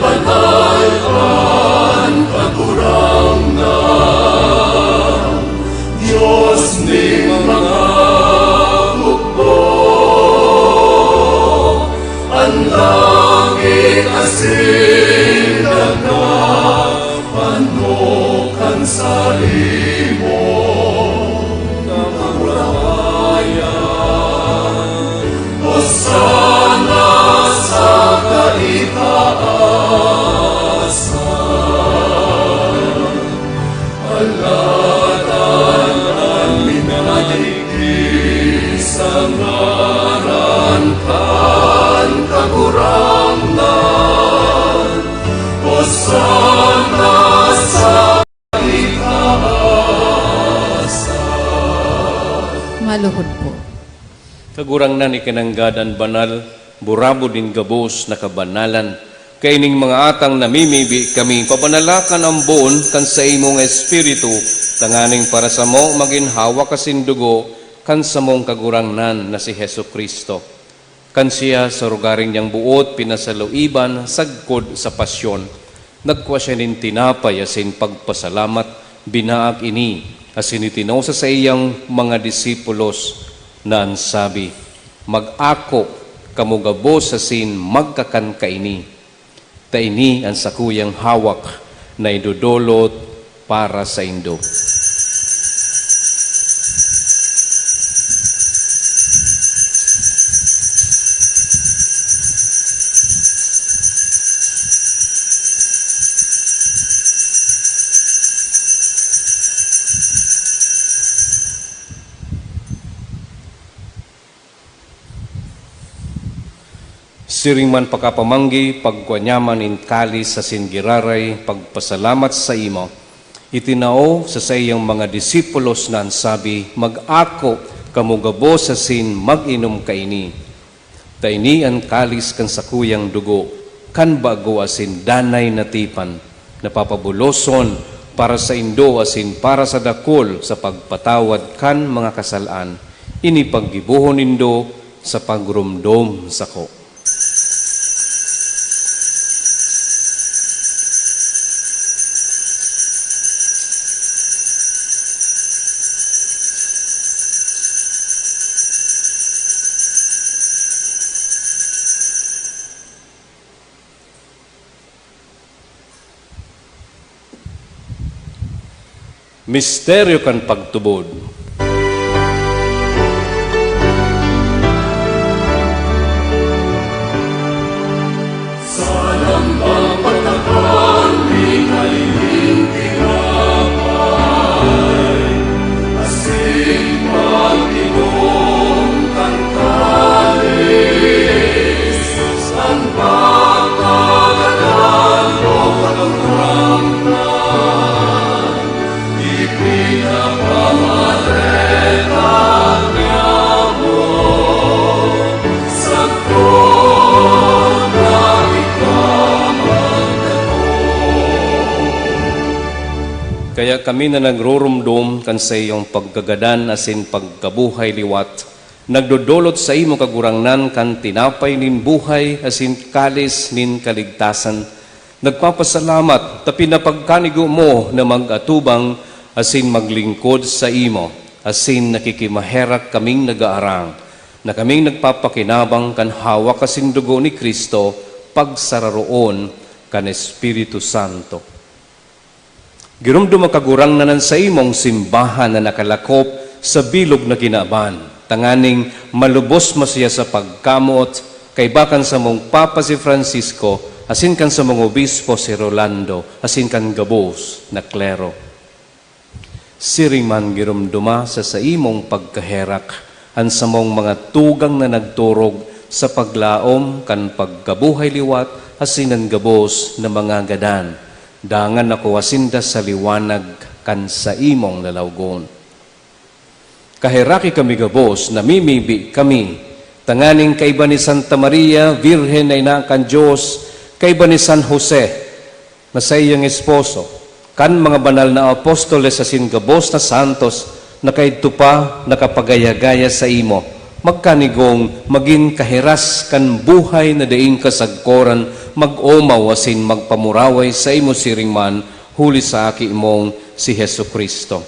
Banwaan kagurang na Diyos ni mga hukbo ang langit asin nagpanukan sa imo kamurayan Hosana sa kaitaasan alatan ang minadikis sa ngaran kan kagurangan Hosana sa kaitaasan. Maluhod po. Kagurangnan ikinanggadan banal, burabo din gabos na kabanalan. Kaining mga atang namimibi kami, pabanalakan ang buon kan sa imong espiritu, tanganing para sa mo maginhawa kasindugo, kan sa mong kagurangnan na si Heso Kristo. Kan siya sa rugaring niyang buot, pinasaluiban, sagkod sa pasyon. Nagkwa siya nin tinapay asin pagpasalamat, binaak ini, asin itinosa sa iyang mga disipulos na ansabi, mag-ako kamugabos asin magkakan kaini. Taini ang sakuyang hawak na idudulot para sa indo. Siring man pakapamanggi, pagkwanyaman in kalis sa singiraray, pagpasalamat sa imo, itinao sa sayang mga disipulos na ansabi, mag-ako kamugabo sa sin mag-inom kaini. Taini ang kalis kan sakuyang dugo, kan bago asin danay na tipan, napapabuloson para sa indo asin para sa dakol sa pagpatawad kan mga kasalaan, inipaggibuhon indo sa pagrumdom sako. Misteryo kan pagtubod. Sa lambang pagkakan, di kaliling tinapay, asin pag-inom kang kalis, ang pagkagalan mo kagurangnan. Kaya kami na nagrurumdum kan sa iyong paggagadan asin pagkabuhay liwat, nagdodolot sa imo kagurangnan kan tinapay nin buhay asin kalis nin kaligtasan. Nagpapasalamat tapi napagkanigo mo na mag-atubang asin maglingkod sa imo, asin nakikimaherak kaming nagaarang, na kaming nagpapakinabang kan hawak asin dugo ni Kristo, pagsararoon kan Espiritu Santo. Girumdum makagurang nanan sa imong simbahan na nakalakop sa bilog na kinaban, tanganing malubos masya sa pagkamot, kay bakan sa mong Papa si Francisco, asin kan sa mong Obispo si Rolando, asin kan gabos na klero. Siring man girumduma sa imong pagkaherak, an sa mong mga tugang na nagturog sa paglaom kan pagkabuhay liwat, asin ang gabos na mga gadan. Dangan ako asinda sa liwanag kan sa imong lalawgon. Kahiraki kami gabos, namimibi kami, tanganing kaiba ni Santa Maria, Virgen na ina kan Diyos, kaiba ni San Jose, na sa iyong esposo, kan mga banal na apostoles asin gabos na santos, na kaidto pa nakapagaya-gaya sa imo, magkanigong maging kahiras kan buhay na daing kasagkoran, mag-omaw asin magpamuraway sa imo siringman, huli sa aki imong si Hesu Kristo.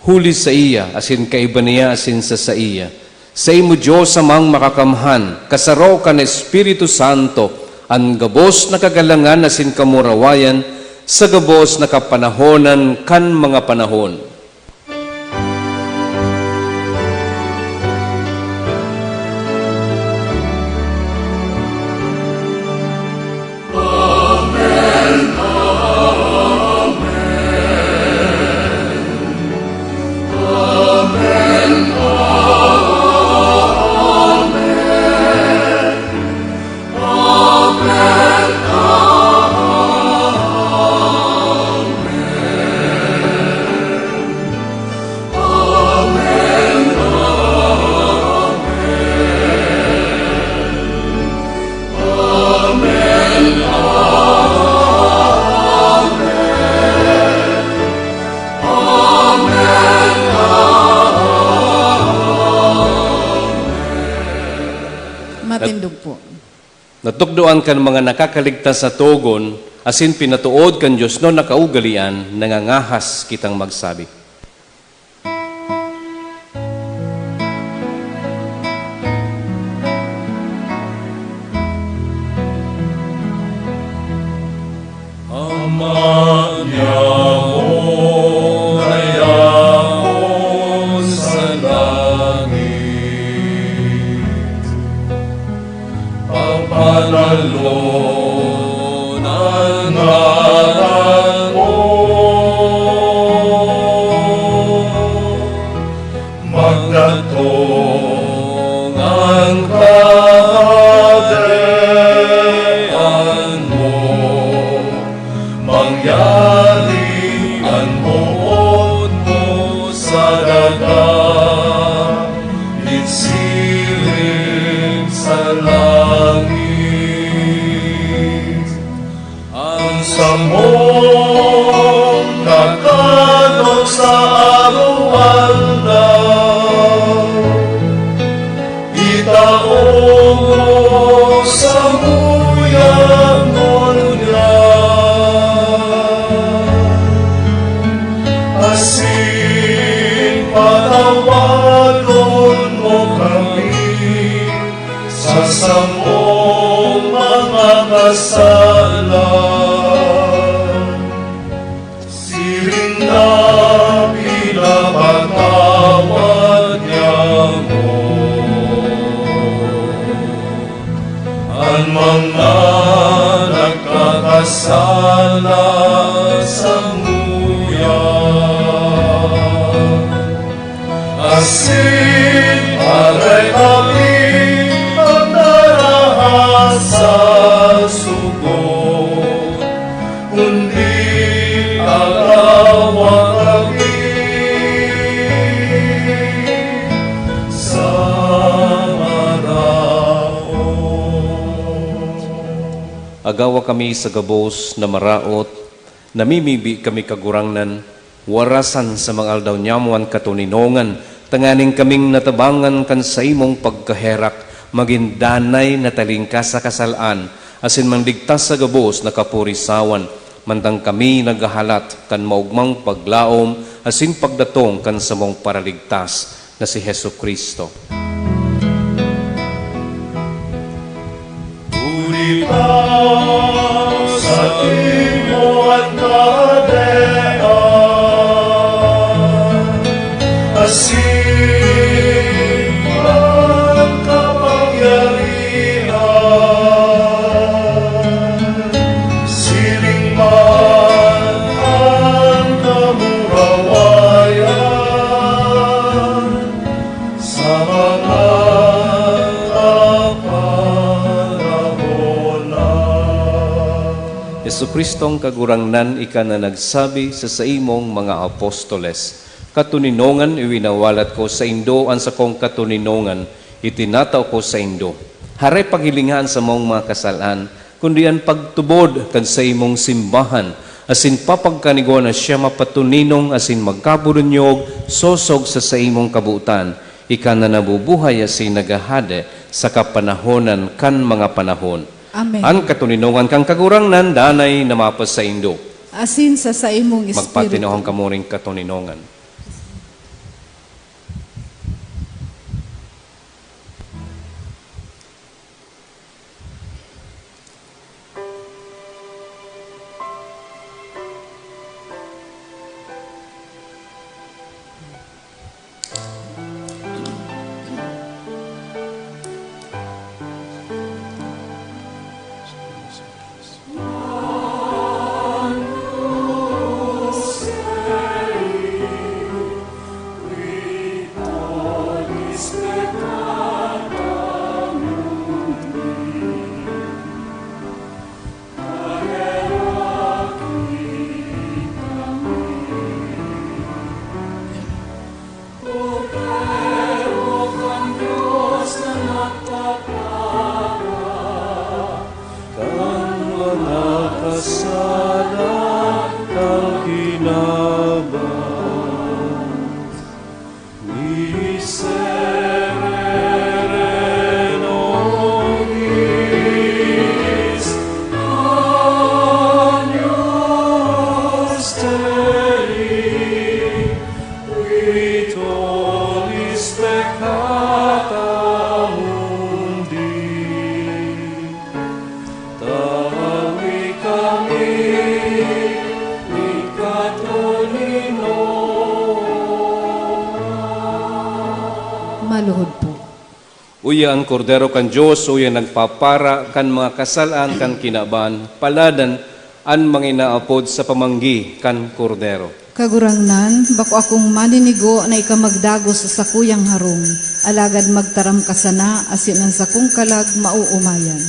Huli sa iya, asin kaiba niya, asin sa iya. Sa imo Diyos amang makakamhan, kasaraw ka na Espiritu Santo, ang gabos na kagalangan asin kamurawayan, sa gabos na kapanahonan kan mga panahon. Natugduan kan mga nakakaligtas sa tugon, asin pinatuod kan Diyos no nakaugalian, nangangahas kitang magsabi. Ama niya mo ay ako sa langit, pagpanalon ang ngalan mo, magdatong ang kaharian mo, mangyari ang buod mo sa dagat, itsilid sa langit. Ang samong nakanog sa araw-araw, itaong mo sa muyang niya. Asin patawagon mo kami sa samong mga kasalan. Siring na pinapatawad niya mo ang mga nagkakasala sa asin aray kami ang narahas sa sugod, kundi agawa kami sa maraot. Agawa kami sa gabos na maraot, namimibi kami kagurangnan, warasan sa mga aldaw nyamuan katuninongan, tanganing kaming natabangan kan sa imong pagkaherak, magindanay na talingka sa kasalaan, asin mandigtas sa gabos na kapurisawan, mantang kami naghahalat kan maugmang paglaom, asin pagdatong kan sa mong paraligtas na si Hesu Kristo. Uli ka sa imo at kadean, asin ang kapangyarihan, siling man ang kamurawayan, sa mga kapanahonan. Yesu Kristong kagurangnan ika na nagsabi sa imong mga apostoles, katuninongan iwinawalat ko sa indo ang sa kong katuninongan, itinataw ko sa indo. Haray paghilingan sa mong mga kasalan, kundi ang pagtubod kan sa imong simbahan, asin papagkanigo na siya mapatuninong asin magkaburunyog, sosog sa imong kabuutan, ika na nabubuhay asin nagahade sa kapanahonan kan mga panahon. Amen. Ang katuninongan kang kagurangnan, danay namapas sa Indo. Asin sa imong espiritu. Magpatinohang kamuring katuninongan. Maluhod po. Uya ang kordero kan Diyos, uya nagpapara kan mga kasalaan kan kinaban, paladan an manginaapod sa pamanggi kan kordero. Kagurangnan, bako akong maninigo na ikamagdagos sa sakuyang harong, alagad magtaram ka sana, asin ang sakong kalag mauumayan.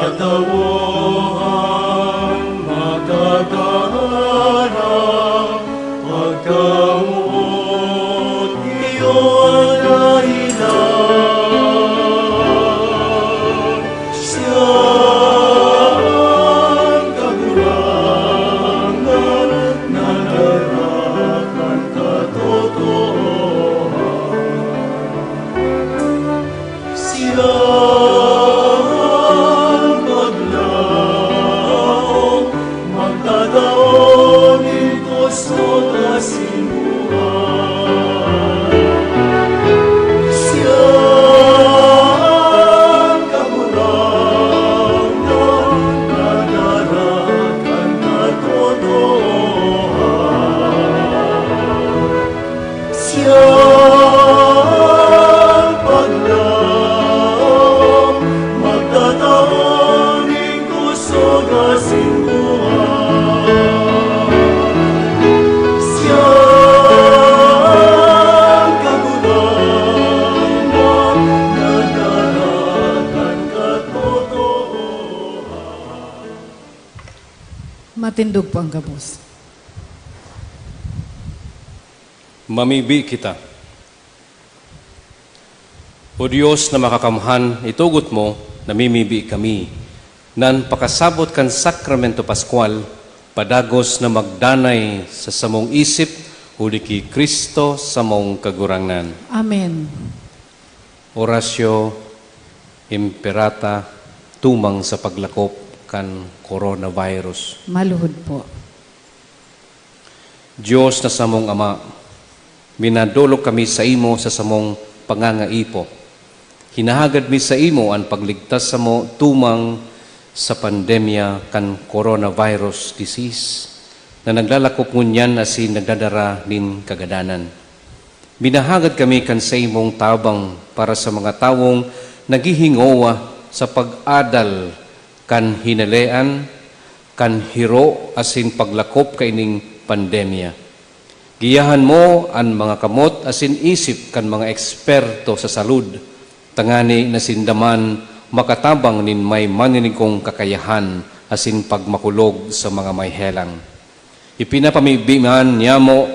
Paglamunan Matindog po ang gabos. Mamibi kita. O Diyos na makakamhan, itugot mo, namimibi kami. Nan pakasabot kan sakramento Pascual, padagos na magdanay sa samong isip, huli ki Kristo sa mong kagurangnan. Amen. Orasyo Imperata, tumang sa paglakop kan coronavirus. Maluhod po. Diyos na samong Ama, minadulog kami sa imo sa samong pangangaipo. Hinahagad mi sa imo ang pagligtas sa mo tumang sa pandemya kan coronavirus disease na naglalakop ngunyan asin nagdadara nin kagadanan. Binahagad kami kan sa imong tabang para sa mga tawong naghihingowa sa pag-adal kan hinalean, kan hiro asin paglakop kaining pandemya. Giyahan mo ang mga kamot asin isip kan mga eksperto sa salud, tangani na sindaman makatabang nin may maninigong kakayahan asin pagmakulog sa mga may helang. Ipinapamibiman niya mo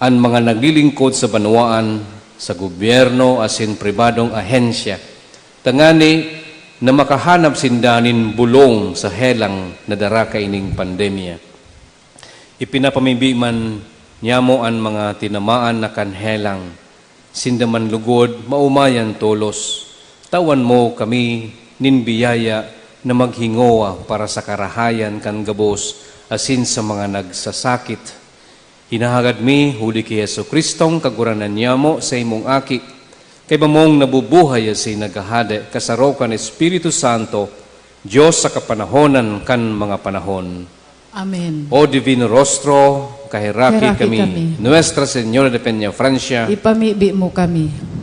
ang mga naglilingkod sa Banwaan, sa gobyerno asin pribadong ahensya, tangani na makahanap sindanin bulong sa helang na dara kaining pandemya. Ipinapamibiman niya mo ang mga tinamaan na kanhelang, sindaman lugod, maumayan tolos. Tawan mo kami ninbiyaya na maghingowa para sa karahayan kan gabos asin sa mga nagsasakit. Hinahagad mi, huli ki Yesu Kristong kaguranan niya mo sa imong aki, kay bamong nabubuhay asin nagahade kasarokan Espiritu Santo, Diyos sa kapanahonan kan mga panahon. Amen. O Divino Rostro, kahiraki Kahiraki kami. kami. Nuestra Señora de Peña Francia, Ipamibi mo kami.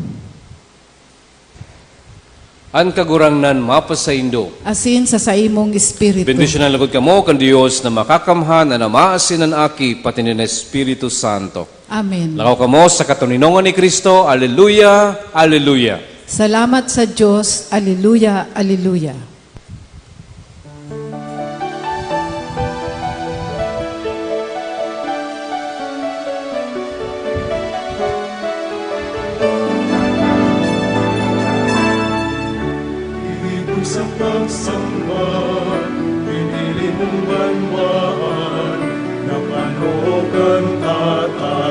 an kagurangnan mapasaindo. Asin sa imong espiritu. Bendisyon ang lagod kamo kan Dios na makakamhan na namaasin ang aki pati ni Espiritu Santo. Amen. Lakaw kamo sa katuninongan ni Kristo. Alleluia, alleluia. Salamat sa Diyos. Alleluia, alleluia. Ibig sa pagsamba, pinili mong banwaan, napanogan kataramon.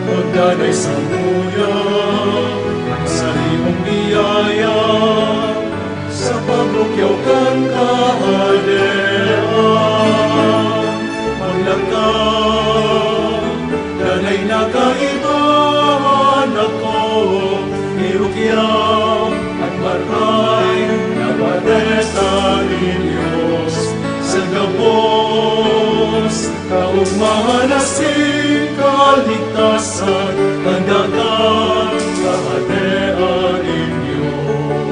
Magdanay sa muya, sa limong biyaya, sa paglukyaw kan kaadean. Maglakad, danay nakaibahan ako, irukyaw at maray na padesa Diyos sa gabos, kaugmahan asin kaligtasan, tandakan kahadean Diyos.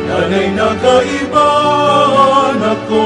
Danay nakaibahan ako,